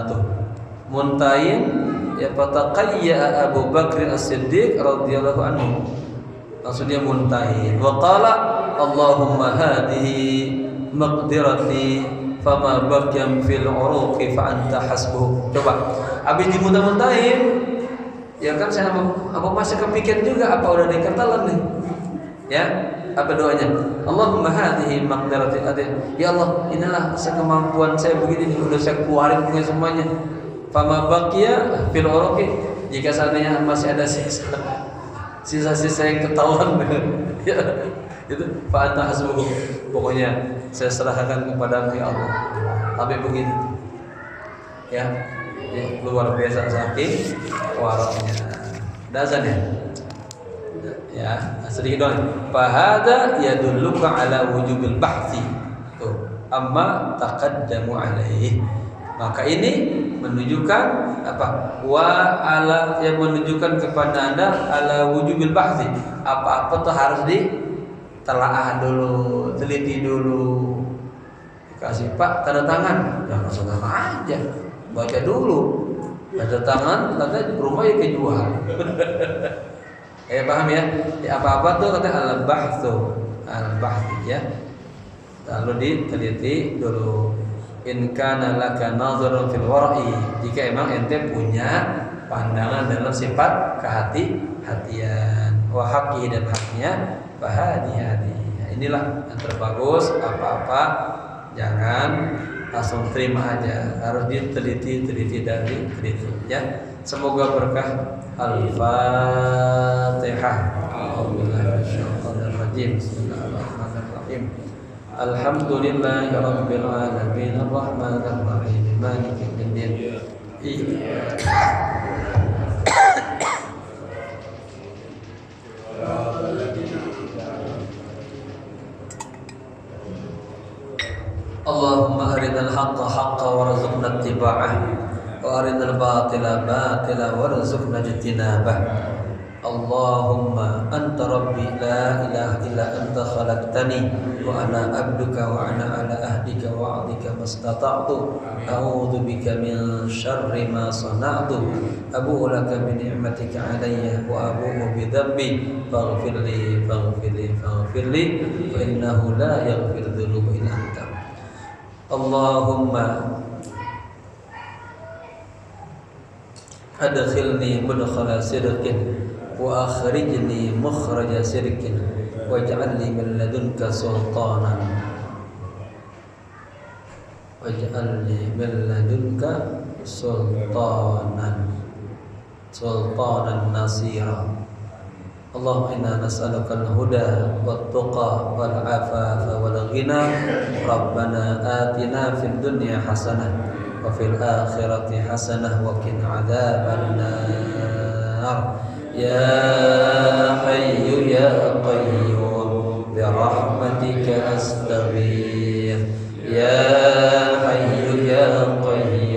Tuh. Muntahin, ya fataqayya Abu Bakar As-Siddiq radhiyallahu anhu. Langsung dia muntahin. Wa qala Allahumma hadhihi maqdirati fama bakyam fil uruqi fa anta hasbuh. Coba habis dimuntah-muntahin, ya kan saya apa masih kepikir juga apa udah dikatalan nih. Ya, apa doanya? Allahumma hadhihi maqdirati. Ya Allah, inilah sekemampuan saya begini nih, udah saya keluarin punya semuanya. Fama bakya fil uruqi, jika seandainya masih ada sisa-sisa yang ketahuan, ya itu fa anta hasbuh. Pokoknya saya serahkan kepada ya Allah. Tapi begini, ya luar biasa saking waraknya. Dazan ya, ya sedikit doang. Fahada yadulluka ala wujubil bahthi. Tuh, amma taqaddamu alaihi. Maka ini menunjukkan apa? Wa ala, yang menunjukkan kepada Anda ala wujubil bahthi. Apa-apa tuh harus ditelaah dulu, teliti dulu. Dikasih Pak tanda tangan, ya langsung tangan aja. Baca dulu. Tanda tangan, kata rumah ya kejual. Paham ya? Apa-apa tuh kata al-bahthu, al-bahthi ya. Lalu diteliti dulu. In kana laka nazarun fil wara'i, jika emang ente punya pandangan dalam sifat kehati-hatian, wa haqqi dan haknya, fahadi-hadi. Inilah yang terbagus. Apa-apa jangan langsung terima aja, harus diteliti dari itu ya. Semoga berkah. Al-Fatihah. A'udzubillahi Bismillahirrahmanirrahim. Alhamdulillahi rabbil alamin arrahmanir rahim maliki yaumiddin. Allahumma arinal haqqa haqqan warzuqna ittiba'ah wa arinal batila batila warzuqna ijtinabah. Allahumma anta rabbi la ilaha illa anta khalaqtani wa ana abduka wa ana ala ahdika wa wa'dika mastata'tu a'udzu bika min syarri ma sana'tu abu'u laka bi ni'matika 'alayya wa abu'u bi dhanbi faghfirli fa innahu la yaghfiru dhunuba illa anta. Allahumma adkhilni mudkhala sidqin wa akhrijni mukhraja sirkin waj'alni min ladunka sultanan sultanan nasira. Allahumma inna nas'aluka al-huda wat-tuqa wal-'afafa wal-ghina. Rabbana atina fid dunya hasanah wa fil akhirati hasanah wa qina 'adzabannar. Ya Hayyu Ya Qayyum bi rahmatika astaghfir. Ya Hayyu Ya Qayyum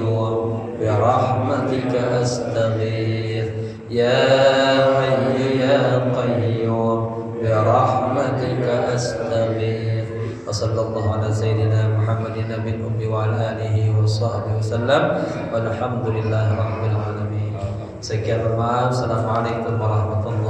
sallallahu ala sayyidina Muhammadin nabiyil ummi wa ala alihi wa sahbihi wasallam. Walhamdulillahirabbil alamin. Sekian, bermaaf. Assalamualaikum warahmatullahi